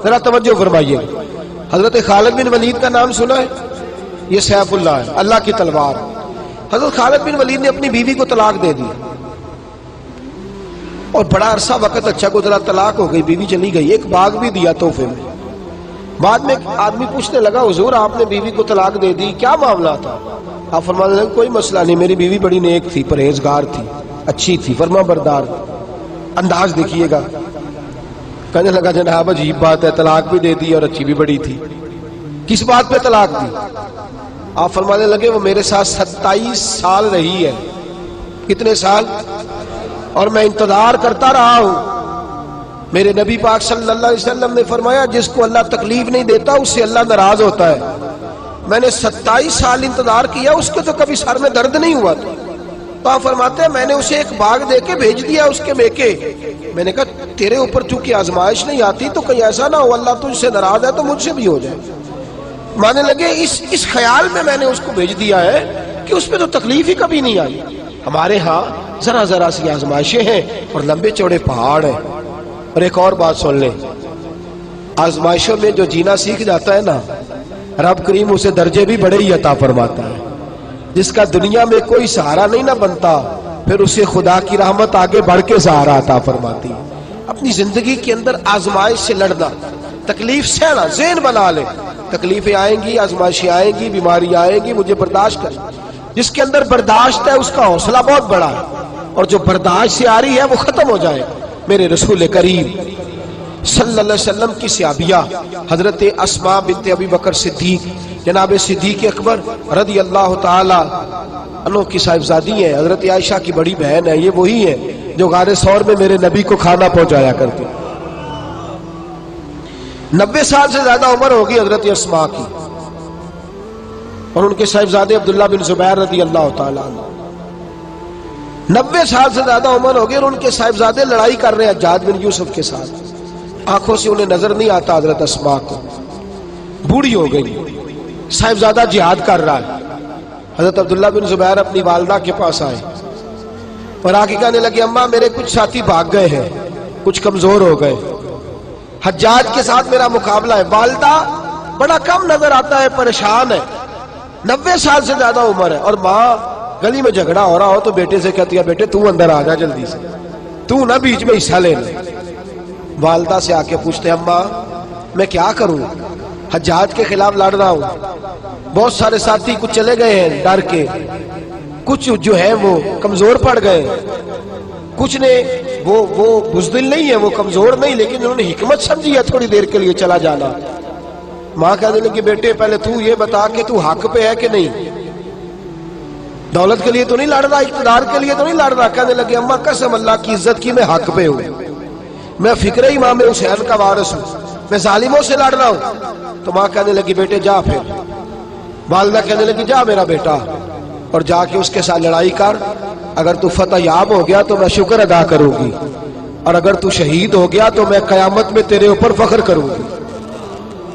ذرا توجہ فرمائیے. حضرت خالد بن ولید کا نام سنا ہے؟ یہ سیف اللہ ہے، اللہ کی تلوار. حضرت خالد بن ولید نے اپنی بیوی کو طلاق دے دی اور بڑا عرصہ وقت اچھا گزرا، طلاق ہو گئی، بیوی چلی گئی. ایک باغ بھی دیا تحفے میں. بعد میں ایک آدمی پوچھنے لگا حضور آپ نے بیوی کو طلاق دے دی، کیا معاملہ تھا؟ آپ فرمانے لگے کوئی مسئلہ نہیں، میری بیوی بڑی نیک تھی، پرہیزگار تھی، اچھی تھی، فرما بردار. انداز دیکھیے گا. کہنے لگا جناب عجیب بات ہے، طلاق بھی دے دی اور اچھی بھی بڑی تھی، کس بات پہ طلاق دی؟ آپ فرمانے لگے وہ میرے ساتھ 27 سال رہی ہے. کتنے سال؟ اور میں انتظار کرتا رہا ہوں. میرے نبی پاک صلی اللہ علیہ وسلم نے فرمایا جس کو اللہ تکلیف نہیں دیتا اس سے اللہ ناراض ہوتا ہے. میں نے 27 سال انتظار کیا، اس کے تو کبھی سر میں درد نہیں ہوا تھا. تو آپ فرماتے ہیں میں نے اسے ایک باغ دے کے بھیج دیا اس کے میکے. میں نے کہا تیرے اوپر چونکہ آزمائش نہیں آتی تو کہیں ایسا نہ ہو اللہ تجھ سے ناراض ہے تو مجھ سے بھی ہو جائے. مانے لگے اس خیال میں نے اس کو بھیج دیا ہے کہ اس پہ تو تکلیف ہی کبھی نہیں آئی. ہمارے ہاں ذرا ذرا سی آزمائشیں ہیں اور لمبے چوڑے پہاڑ ہیں. اور ایک اور بات سن لیں، آزمائشوں میں جو جینا سیکھ جاتا ہے نا، رب کریم اسے درجے بھی بڑے ہی عطا فرماتا ہے. جس کا دنیا میں کوئی سہارا نہیں نہ بنتا پھر اسے خدا کی رحمت آگے بڑھ کے سہارا عطا فرماتی ہے. اپنی زندگی کے اندر آزمائش سے لڑنا، تکلیف سہنا، ذہن بنا لے تکلیفیں آئیں گی، آزمائشیں آئیں گی، بیماری آئیں گی، مجھے برداشت کر. جس کے اندر برداشت ہے اس کا حوصلہ بہت بڑا ہے، اور جو برداشت سے آ رہی ہے وہ ختم ہو جائے. میرے رسول کریم صلی اللہ علیہ وسلم کی صحابیہ حضرت اسماء بنت ابی بکر صدیق، جناب صدیق اکبر رضی اللہ تعالی عنہ کی صاحبزادی ہیں، حضرت عائشہ کی بڑی بہن ہے. یہ وہی ہے جو غار ثور میں میرے نبی کو کھانا پہنچایا کرتی. 90 سال سے زیادہ عمر ہوگی حضرت اسماء کی، اور ان کے صاحبزادے عبداللہ بن زبیر رضی اللہ تعالی عنہ. 90 سال سے زیادہ عمر ہوگی اور ان کے صاحبزادے لڑائی کر رہے ہیں حجاج بن یوسف کے ساتھ. آنکھوں سے انہیں نظر نہیں آتا حضرت اسماء کو، بوڑھی ہو گئی. صاحبزادہ جہاد کر رہا ہے. حضرت عبداللہ بن زبیر اپنی والدہ کے پاس آئے اور آ کے کہنے لگے اماں میرے کچھ ساتھی بھاگ گئے ہیں، کچھ کمزور ہو گئے، حجاج کے ساتھ میرا مقابلہ ہے. والدہ بڑا کم نظر آتا ہے، پریشان ہے، 90 سال سے زیادہ عمر ہے. اور ماں گلی میں جھگڑا ہو رہا ہو تو بیٹے سے کہتی ہے بیٹے تو اندر آ جا جلدی سے، تو نہ بیچ میں حصہ لینا. والدہ سے آ کے پوچھتے ہیں اماں میں کیا کروں، حجاج کے خلاف لڑ رہا ہوں، بہت سارے ساتھی کچھ چلے گئے ہیں ڈر کے، کچھ جو ہے وہ کمزور پڑ گئے، کچھ نے وہ بزدل نہیں ہے، وہ کمزور نہیں، لیکن انہوں نے حکمت سمجھی ہے تھوڑی دیر کے لیے چلا جانا. ماں کہنے لگی بیٹے پہلے تو یہ بتا کہ تو حق پہ ہے کہ نہیں، دولت کے لیے تو نہیں لڑ رہا، اقتدار کے لیے تو نہیں لڑ رہا. کہنے لگے اماں قسم اللہ کی عزت کی میں حق پہ ہوں، میں فکر امام حسین کا وارث ہوں، میں ظالموں سے لڑ رہا ہوں. تو ماں کہنے لگی بیٹے جا. پھر والدہ کہنے لگی جا میرا بیٹا اور جا کے اس کے ساتھ لڑائی کر، اگر تو فتح یاب ہو گیا تو میں شکر ادا کروں گی، اور اگر تو شہید ہو گیا تو میں قیامت میں تیرے اوپر فخر کروں گی.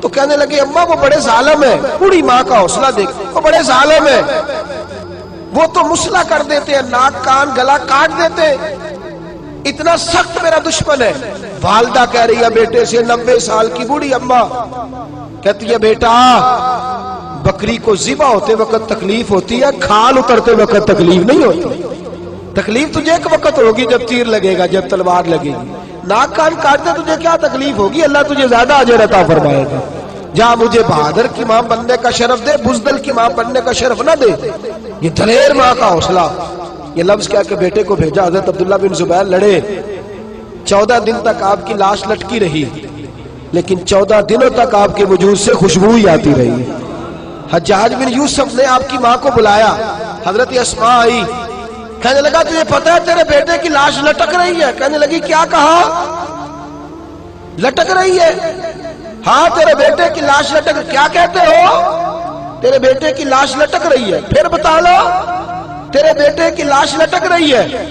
تو کہنے لگے اماں وہ بڑے ظالم ہے، بوڑھی ماں کا حوصلہ دیکھ، وہ بڑے ظالم ہے، وہ تو مسلح کر دیتے ہیں، ناک کان گلا کاٹ دیتے ہیں، اتنا سخت میرا دشمن ہے. والدہ کہہ رہی ہے بیٹے سے، 90 سال کی بوڑھی اماں کہتی ہے بیٹا بکری کو ذبح ہوتے وقت تکلیف ہوتی ہے، کھال اترتے وقت تکلیف نہیں ہوتی. تکلیف تجھے ایک وقت ہوگی جب تیر لگے گا، جب تلوار لگے گی. ناک کان کاٹتے تجھے کیا تکلیف ہوگی، اللہ تجھے زیادہ اجر عطا فرمائے گا. جا مجھے بہادر کی ماں بننے کا شرف دے، بزدل کی ماں بننے کا شرف نہ دے. یہ دلیر ماں کا حوصلہ. یہ لفظ کہہ کے بیٹے کو بھیجا. حضرت عبداللہ بن زبیر لڑے، 14 دن تک آپ کی لاش لٹکی رہی، لیکن 14 دنوں تک آپ کے وجود سے خوشبو ہی آتی رہی. حجاج بن یوسف نے آپ کی ماں کو بلایا، حضرت اسماء آئی، کہنے لگا تجھے پتہ ہے تیرے بیٹے کی لاش لٹک رہی ہے؟ کہنے لگی کیا کہا؟ لٹک رہی ہے؟ ہاں تیرے بیٹے کی لاش لٹک. کیا کہتے ہو؟ تیرے بیٹے کی لاش لٹک رہی ہے. پھر بتا لو تیرے بیٹے کی لاش لٹک رہی ہے.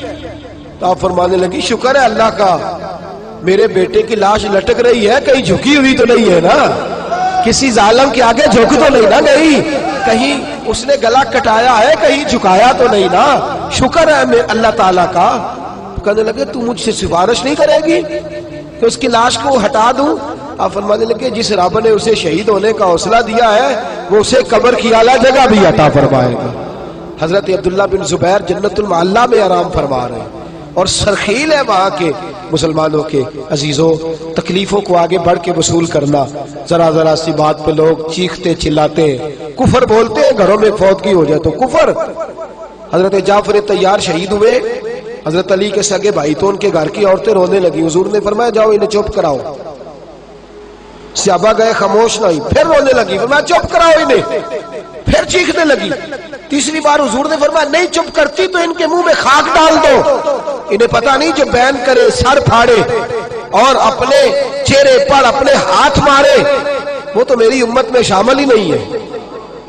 تو آپ فرمانے لگی شکر ہے اللہ کا، میرے بیٹے کی لاش لٹک رہی ہے، کہیں جھکی ہوئی تو نہیں ہے نا، کسی ظالم کے آگے جھک تو نہیں نا گئی، کہیں اس نے گلا کٹایا ہے، کہیں جھکایا تو نہیں نا، شکر ہے اللہ تعالیٰ کا. کہنے لگے تو مجھ سے سفارش نہیں کرے گی کہ اس کی لاش کو ہٹا دوں؟ آپ فرمانے لگے جس رب نے اسے شہید ہونے کا حوصلہ دیا ہے وہ اسے قبر کی اعلیٰ جگہ بھی عطا فرمائے گا۔ حضرت عبداللہ بن زبیر جنت المعلیٰ میں آرام فرما رہے ہیں اور سرخیل ہے وہاں کے مسلمانوں کے عزیزوں، تکلیفوں کو آگے بڑھ کے وصول کرنا۔ ذرا ذرا سی بات پہ لوگ چیختے چلاتے ہیں، کفر بولتے ہیں، گھروں میں فوتگی ہو جائے تو کفر۔ حضرت جعفر طیار شہید ہوئے، حضرت علی کے سگے بھائی تو ان کے گھر کی عورتیں رونے لگی، حضور نے فرمایا جاؤ انہیں چپ کراؤ۔ صحابہ گئے، خاموش نہ ہوئی، پھر رونے لگی، فرمایا چپ کراؤ انہیں، پھر چیخنے لگی۔ تیسری بار حضور نے فرمایا نہیں چپ کرتی تو ان کے منہ میں خاک ڈال دو، انہیں پتہ نہیں جو بین کرے، سر پھاڑے اور اپنے چہرے پر اپنے ہاتھ مارے وہ تو میری امت میں شامل ہی نہیں ہے،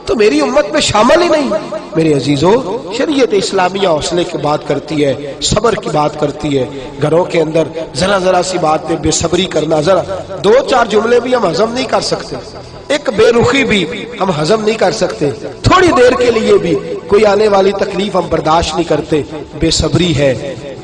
تو میری امت میں شامل ہی نہیں۔ میرے عزیزوں، شریعت اسلامیہ حوصلے کی بات کرتی ہے، صبر کی بات کرتی ہے۔ گھروں کے اندر ذرا ذرا سی بات پہ بے صبری کرنا، ذرا دو چار جملے بھی ہم ہضم نہیں کر سکتے، ایک بے رخی بھی ہم ہضم نہیں کر سکتے، تھوڑی دیر کے لیے بھی کوئی آنے والی تکلیف ہم برداشت نہیں کرتے۔ بے صبری ہے،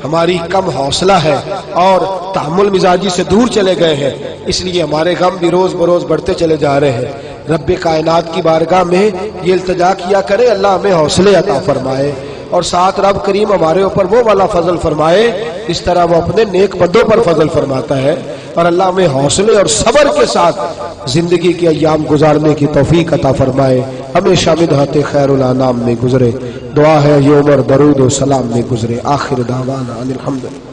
ہماری کم حوصلہ ہے اور تحمل مزاجی سے دور چلے گئے ہیں، اس لیے ہمارے غم بھی روز بروز بڑھتے چلے جا رہے ہیں۔ رب کائنات کی بارگاہ میں یہ التجا کیا کرے اللہ ہمیں حوصلے عطا فرمائے، اور ساتھ رب کریم ہمارے اوپر وہ والا فضل فرمائے اس طرح وہ اپنے نیک بندوں پر فضل فرماتا ہے، اور اللہ ہمیں حوصلے اور صبر کے ساتھ زندگی کے ایام گزارنے کی توفیق عطا فرمائے، ہمیشہ مدحت خیر الانام میں گزرے۔ دعا ہے یہ عمر درود و سلام میں گزرے۔ آخر دعوانا ان الحمدللہ۔